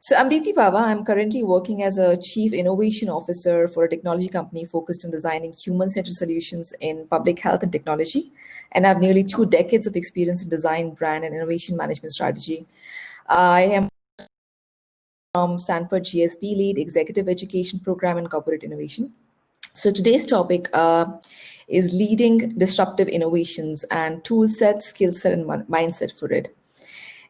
So I'm Deepti Pahwa. I'm currently working as a Chief Innovation Officer for a technology company focused on designing human-centered solutions in public health and technology. And I have nearly 2 decades of experience in design, brand, and innovation management strategy. I am from Stanford GSB Lead Executive Education Program and Corporate Innovation. So today's topic is leading disruptive innovations and tool set, skill set, and mindset for it.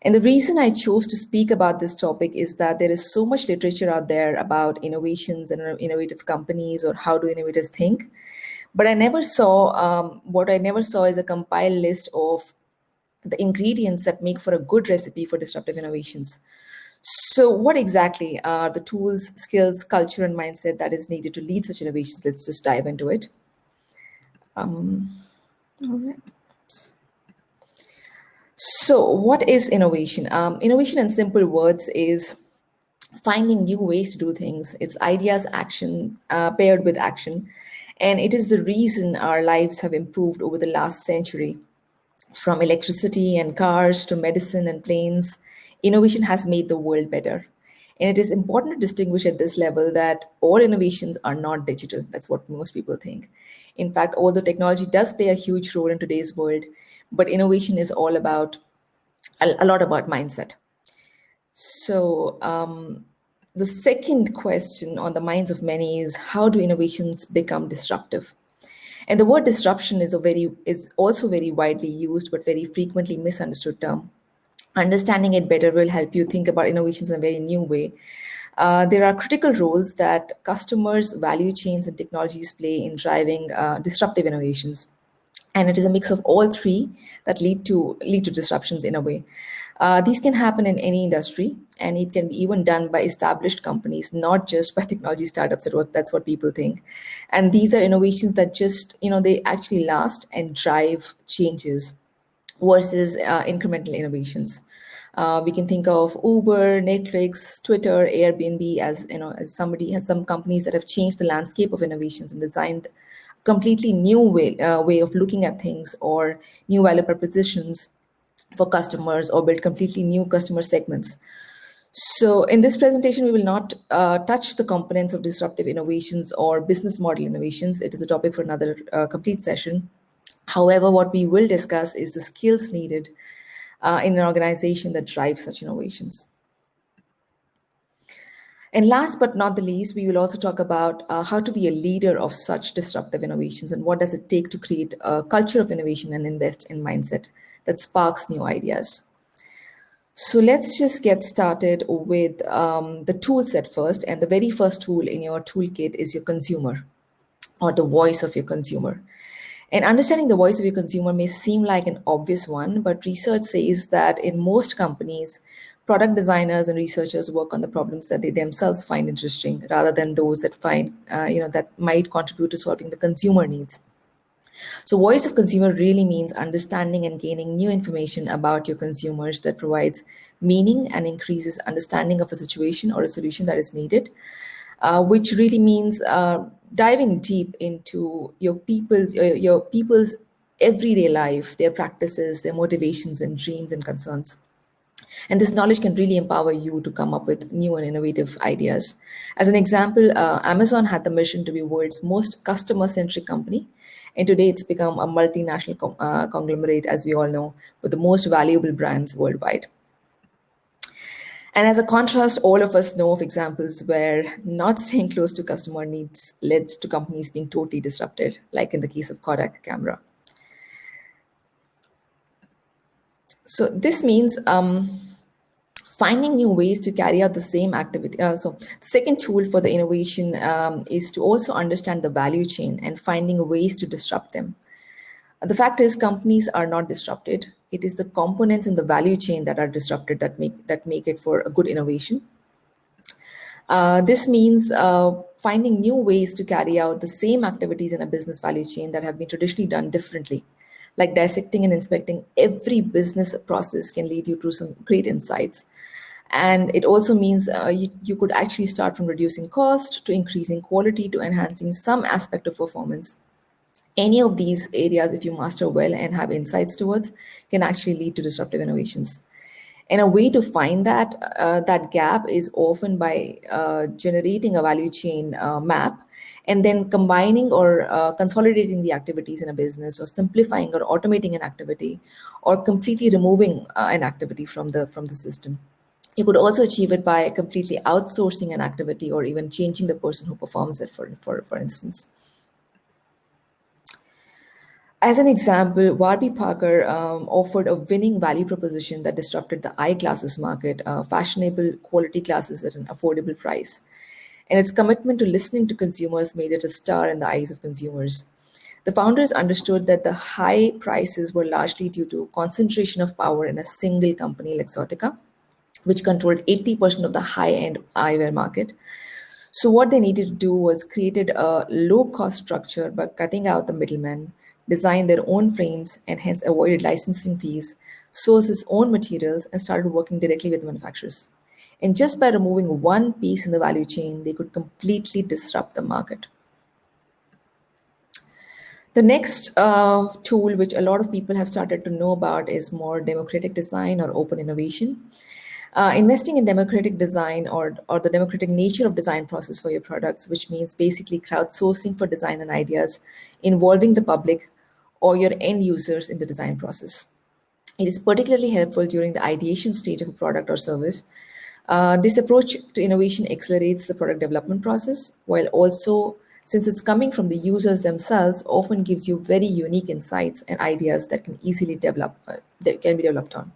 And the reason I chose to speak about this topic is that there is so much literature out there about innovations and innovative companies or how do innovators think. But what I never saw is a compiled list of the ingredients that make for a good recipe for disruptive innovations. So what exactly are the tools, skills, culture, and mindset that is needed to lead such innovations? Let's just dive into it. All right. So what is innovation? Innovation in simple words is finding new ways to do things. It's ideas, action, paired with action. And it is the reason our lives have improved over the last century. From electricity and cars to medicine and planes, innovation has made the world better. And it is important to distinguish at this level that all innovations are not digital. That's what most people think. In fact, although technology does play a huge role in today's world, but innovation is all about a lot about mindset. So the second question on the minds of many is, how do innovations become disruptive? And the word disruption is also very widely used, but very frequently misunderstood term. Understanding it better will help you think about innovations in a very new way. There are critical roles that customers, value chains, and technologies play in driving disruptive innovations. And it is a mix of all three that lead to disruptions in a way. These can happen in any industry, and it can be even done by established companies, not just by technology startups. That's what people think. And these are innovations that just, they actually last and drive changes versus incremental innovations. We can think of Uber, Netflix, Twitter, Airbnb as some companies that have changed the landscape of innovations and designed completely new way of looking at things or new value propositions for customers or build completely new customer segments. So in this presentation, we will not touch the components of disruptive innovations or business model innovations. It is a topic for another complete session. However, what we will discuss is the skills needed in an organization that drives such innovations. And last but not the least, we will also talk about how to be a leader of such disruptive innovations and what does it take to create a culture of innovation and invest in mindset that sparks new ideas. So let's just get started with the tool set first. And the very first tool in your toolkit is your consumer, or the voice of your consumer. And understanding the voice of your consumer may seem like an obvious one, but research says that in most companies, product designers and researchers work on the problems that they themselves find interesting rather than those that that might contribute to solving the consumer needs. So voice of consumer really means understanding and gaining new information about your consumers that provides meaning and increases understanding of a situation or a solution that is needed, which really means diving deep into your people's everyday life, their practices, their motivations and dreams and concerns. And this knowledge can really empower you to come up with new and innovative ideas. As an example, Amazon had the mission to be world's most customer-centric company. And today it's become a multinational conglomerate, as we all know, with the most valuable brands worldwide. And as a contrast, all of us know of examples where not staying close to customer needs led to companies being totally disrupted, like in the case of Kodak camera. So this means finding new ways to carry out the same activity. So the second tool for the innovation is to also understand the value chain and finding ways to disrupt them. The fact is, companies are not disrupted. It is the components in the value chain that are disrupted that make it for a good innovation. This means finding new ways to carry out the same activities in a business value chain that have been traditionally done differently. Like dissecting and inspecting every business process can lead you to some great insights. And it also means you could actually start from reducing cost to increasing quality to enhancing some aspect of performance. Any of these areas, if you master well and have insights towards, can actually lead to disruptive innovations. And a way to find that gap is often by generating a value chain map and then combining or consolidating the activities in a business, or simplifying or automating an activity, or completely removing an activity from the system. You could also achieve it by completely outsourcing an activity, or even changing the person who performs it, for instance. As an example, Warby Parker offered a winning value proposition that disrupted the eyeglasses market, fashionable quality glasses at an affordable price. And its commitment to listening to consumers made it a star in the eyes of consumers. The founders understood that the high prices were largely due to concentration of power in a single company, Luxottica, which controlled 80% of the high-end eyewear market. So what they needed to do was created a low-cost structure by cutting out the middlemen, design their own frames, and hence avoided licensing fees, sourced its own materials, and started working directly with manufacturers. And just by removing one piece in the value chain, they could completely disrupt the market. The next tool, which a lot of people have started to know about, is more democratic design or open innovation. Investing in democratic design, or the democratic nature of design process for your products, which means basically crowdsourcing for design and ideas, involving the public or your end users in the design process. It is particularly helpful during the ideation stage of a product or service. This approach to innovation accelerates the product development process, while also, since it's coming from the users themselves, often gives you very unique insights and ideas that can easily that can be developed on.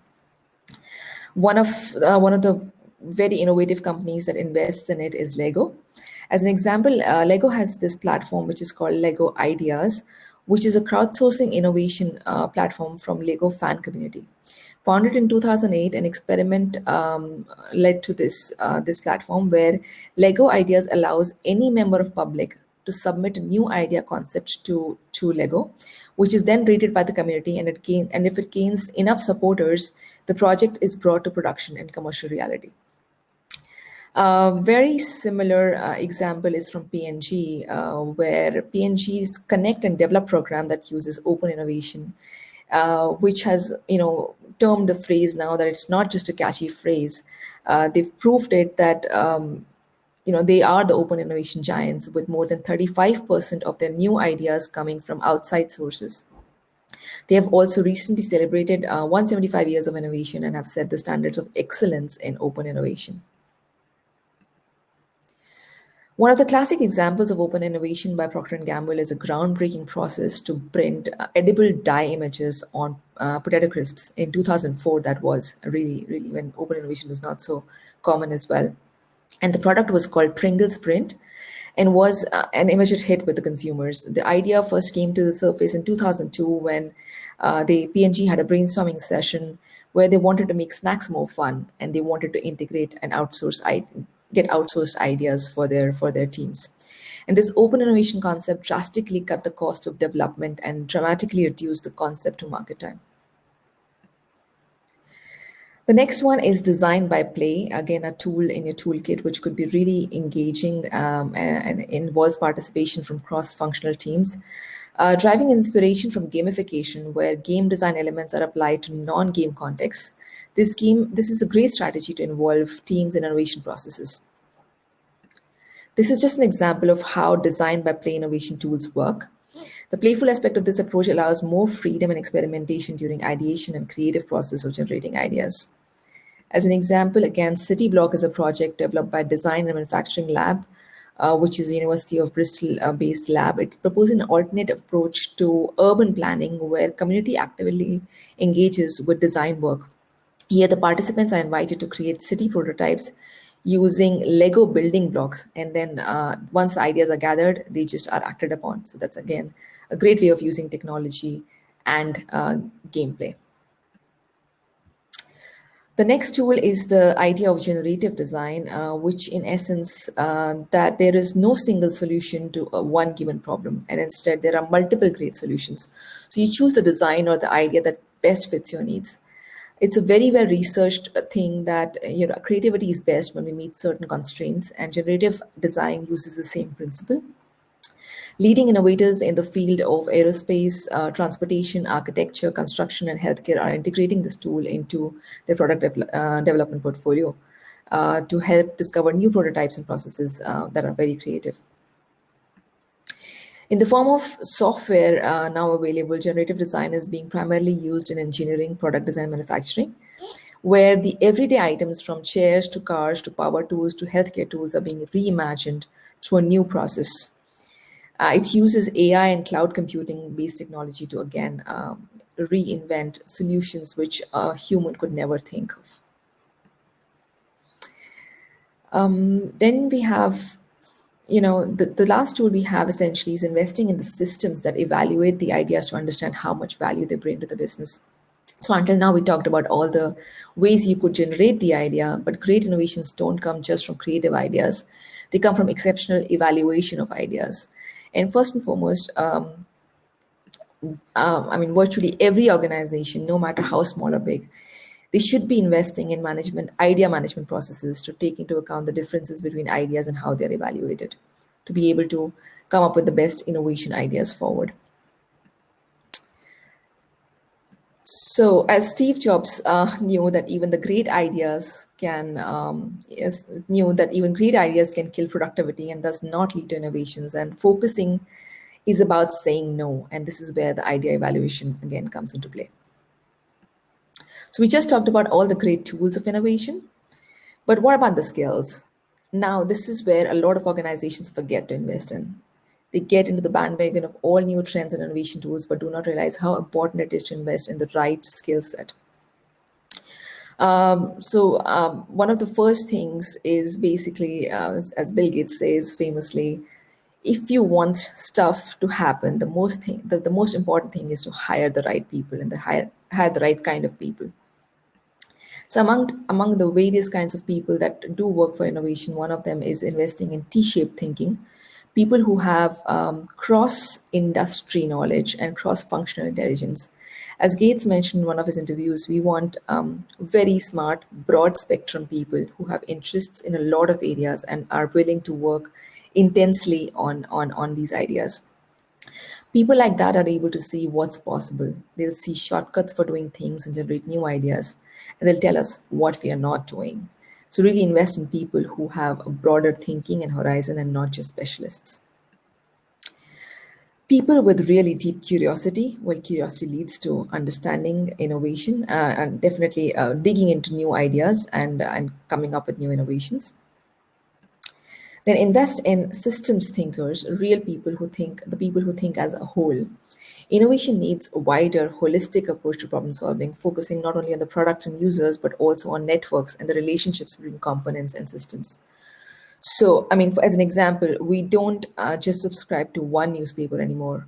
One of the very innovative companies that invests in it is Lego. As an example, Lego has this platform which is called Lego Ideas, which is a crowdsourcing innovation platform from Lego fan community. Founded in 2008, an experiment led to this platform where Lego Ideas allows any member of public to submit a new idea concept to Lego, which is then rated by the community, and if it gains enough supporters, the project is brought to production in commercial reality. A very similar example is from P&G, where P&G's Connect and Develop program that uses open innovation, which has termed the phrase now that it's not just a catchy phrase. They've proved it that they are the open innovation giants, with more than 35% of their new ideas coming from outside sources. They have also recently celebrated 175 years of innovation and have set the standards of excellence in open innovation. One of the classic examples of open innovation by Procter & Gamble is a groundbreaking process to print edible dye images on potato crisps in 2004. That was really when open innovation was not so common as well. And the product was called Pringles Print, and was an immediate hit with the consumers. The idea first came to the surface in 2002 when the P&G had a brainstorming session where they wanted to make snacks more fun, and they wanted to integrate and get outsourced ideas for their teams. And this open innovation concept drastically cut the cost of development and dramatically reduced the concept to market time. The next one is design by play. Again, a tool in your toolkit which could be really engaging and involves participation from cross-functional teams. Driving inspiration from gamification, where game design elements are applied to non-game contexts. This is a great strategy to involve teams in innovation processes. This is just an example of how design by play innovation tools work. The playful aspect of this approach allows more freedom and experimentation during ideation and creative process of generating ideas. As an example, again, City Block is a project developed by Design and Manufacturing Lab, which is a University of Bristol-based lab. It proposes an alternate approach to urban planning where community actively engages with design work. Here, the participants are invited to create city prototypes using Lego building blocks. And then once the ideas are gathered, they just are acted upon. So that's, again, a great way of using technology and gameplay. The next tool is the idea of generative design, which in essence, that there is no single solution to one given problem, and instead there are multiple great solutions. So you choose the design or the idea that best fits your needs. It's a very well researched thing that creativity is best when we meet certain constraints, and generative design uses the same principle. Leading innovators in the field of aerospace, transportation, architecture, construction, and healthcare are integrating this tool into their development portfolio to help discover new prototypes and processes that are very creative. In the form of software now available, generative design is being primarily used in engineering, product design, manufacturing, where the everyday items from chairs to cars to power tools to healthcare tools are being reimagined through a new process. It uses AI and cloud computing based technology to again reinvent solutions which a human could never think of. Then we have, the last tool we have essentially is investing in the systems that evaluate the ideas to understand how much value they bring to the business. So until now, we talked about all the ways you could generate the idea, but great innovations don't come just from creative ideas. They come from exceptional evaluation of ideas. And first and foremost, virtually every organization, no matter how small or big, they should be investing in idea management processes to take into account the differences between ideas and how they're evaluated, to be able to come up with the best innovation ideas forward. So, as Steve Jobs knew that even great ideas can kill productivity and thus not lead to innovations. And focusing is about saying no, and this is where the idea evaluation again comes into play. So we just talked about all the great tools of innovation, but what about the skills? Now, this is where a lot of organizations forget to invest in. They get into the bandwagon of all new trends and innovation tools, but do not realize how important it is to invest in the right skill set. One of the first things is basically, as Bill Gates says famously, if you want stuff to happen, the most important thing is to hire the right people and hire the right kind of people. So among the various kinds of people that do work for innovation, one of them is investing in T-shaped thinking, people who have cross-industry knowledge and cross-functional intelligence. As Gates mentioned in one of his interviews, we want very smart, broad-spectrum people who have interests in a lot of areas and are willing to work intensely on these ideas. People like that are able to see what's possible. They'll see shortcuts for doing things and generate new ideas, and they'll tell us what we are not doing. So really invest in people who have a broader thinking and horizon and not just specialists. People with really deep curiosity, well, curiosity leads to understanding, innovation, and definitely digging into new ideas and coming up with new innovations. Then invest in systems thinkers, real people who think as a whole. Innovation needs a wider, holistic approach to problem solving, focusing not only on the products and users, but also on networks and the relationships between components and systems. So, as an example, we don't just subscribe to one newspaper anymore.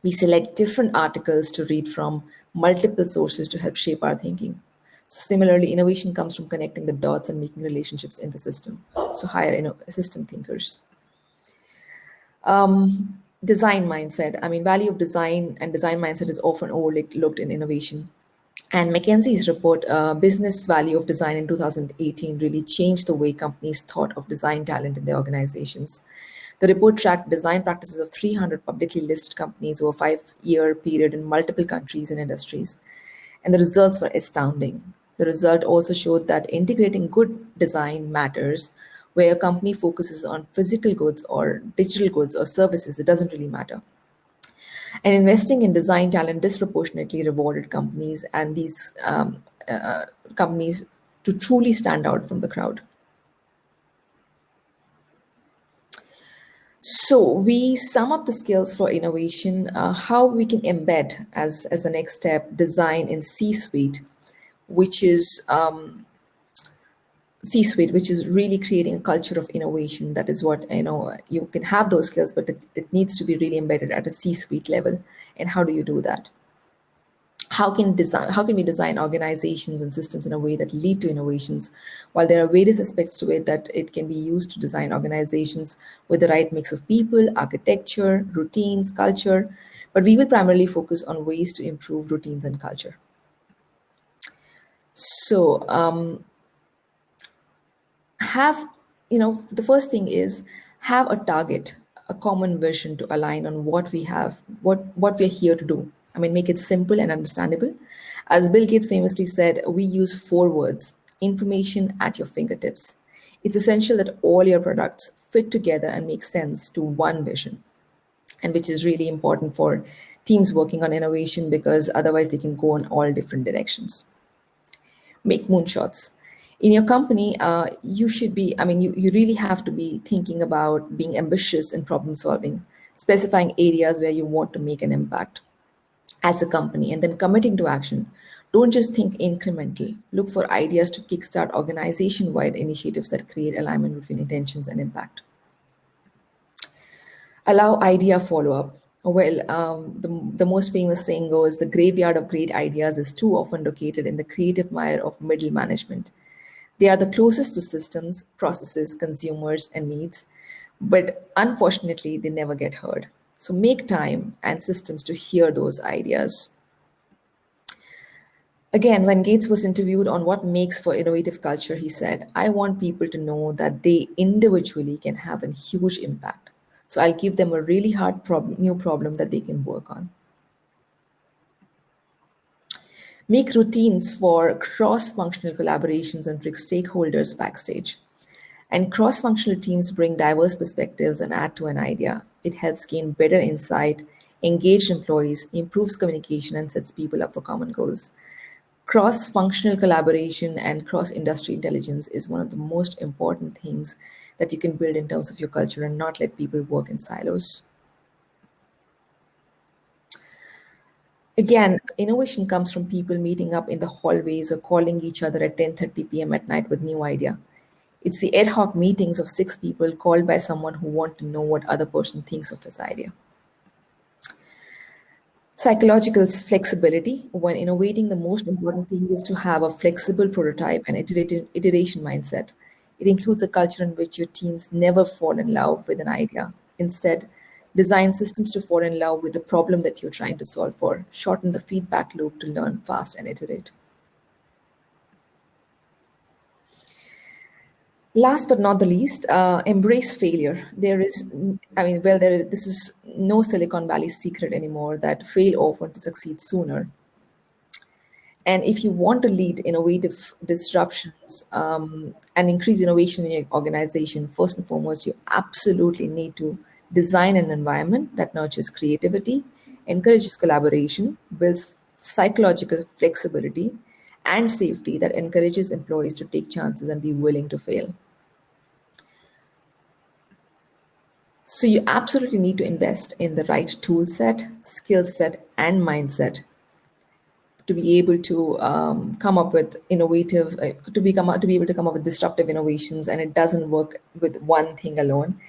We select different articles to read from multiple sources to help shape our thinking. Similarly, innovation comes from connecting the dots and making relationships in the system. So hire system thinkers. Design mindset. Value of design and design mindset is often overlooked in innovation. And McKinsey's report, Business Value of Design in 2018, really changed the way companies thought of design talent in their organizations. The report tracked design practices of 300 publicly listed companies over a 5-year period in multiple countries and industries. And the results were astounding. The result also showed that integrating good design matters. Where a company focuses on physical goods or digital goods or services, it doesn't really matter. And investing in design talent disproportionately rewarded companies and these companies to truly stand out from the crowd. So we sum up the skills for innovation, how we can embed as the next step design in C-suite, which is really creating a culture of innovation. That is what, you can have those skills, but it needs to be really embedded at a C-suite level. And how do you do that? How can we design organizations and systems in a way that lead to innovations? While there are various aspects to it that it can be used to design organizations with the right mix of people, architecture, routines, culture, but we will primarily focus on ways to improve routines and culture. So the first thing is have a target. a common vision to align on what we have, what we're here to do. I mean, make it simple and understandable. As Bill Gates famously said, we use 4 words: information at your fingertips. It's essential that all your products fit together and make sense to one vision, and which is really important for teams working on innovation because otherwise they can go in all different directions. Make moonshots. In your company, you should be, I mean, you really have to be thinking about being ambitious in problem solving, specifying areas where you want to make an impact as a company, and then committing to action. Don't just think incremental. Look for ideas to kickstart organization wide initiatives that create alignment between intentions and impact. Allow idea follow up. Well, the most famous saying goes, the graveyard of great ideas is too often located in the creative mire of middle management. They are the closest to systems, processes, consumers, and needs, but unfortunately, they never get heard. So make time and systems to hear those ideas. Again, when Gates was interviewed on what makes for innovative culture, he said, I want people to know that they individually can have a huge impact. So I'll give them a really hard new problem that they can work on. Make routines for cross-functional collaborations and bring stakeholders backstage. And cross-functional teams bring diverse perspectives and add to an idea. It helps gain better insight, engage employees, improves communication, and sets people up for common goals. Cross-functional collaboration and cross-industry intelligence is one of the most important things that you can build in terms of your culture and not let people work in silos. Again, innovation comes from people meeting up in the hallways or calling each other at 10:30 p.m. at night with new idea. It's the ad hoc meetings of 6 people called by someone who want to know what other person thinks of this idea. Psychological flexibility. When innovating, the most important thing is to have a flexible prototype and iteration mindset. It includes a culture in which your teams never fall in love with an idea. Instead, design systems to fall in love with the problem that you're trying to solve for. Shorten the feedback loop to learn fast and iterate. Last but not the least, embrace failure. This is no Silicon Valley secret anymore that fail often to succeed sooner. And if you want to lead innovative disruptions and increase innovation in your organization, first and foremost, you absolutely need to design an environment that nurtures creativity, encourages collaboration, builds psychological flexibility, and safety that encourages employees to take chances and be willing to fail. So you absolutely need to invest in the right tool set, skill set, and mindset to be able to come up with innovative, to be able to come up with disruptive innovations, and it doesn't work with one thing alone.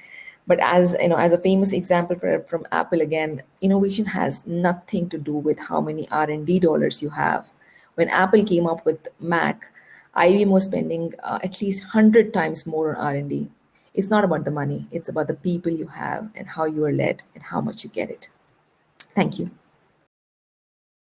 But as you know, as a famous example from Apple, again, innovation has nothing to do with how many R&D dollars you have. When Apple came up with Mac, IBM was spending at least 100 times more on R&D. It's not about the money; it's about the people you have and how you are led and how much you get it. Thank you.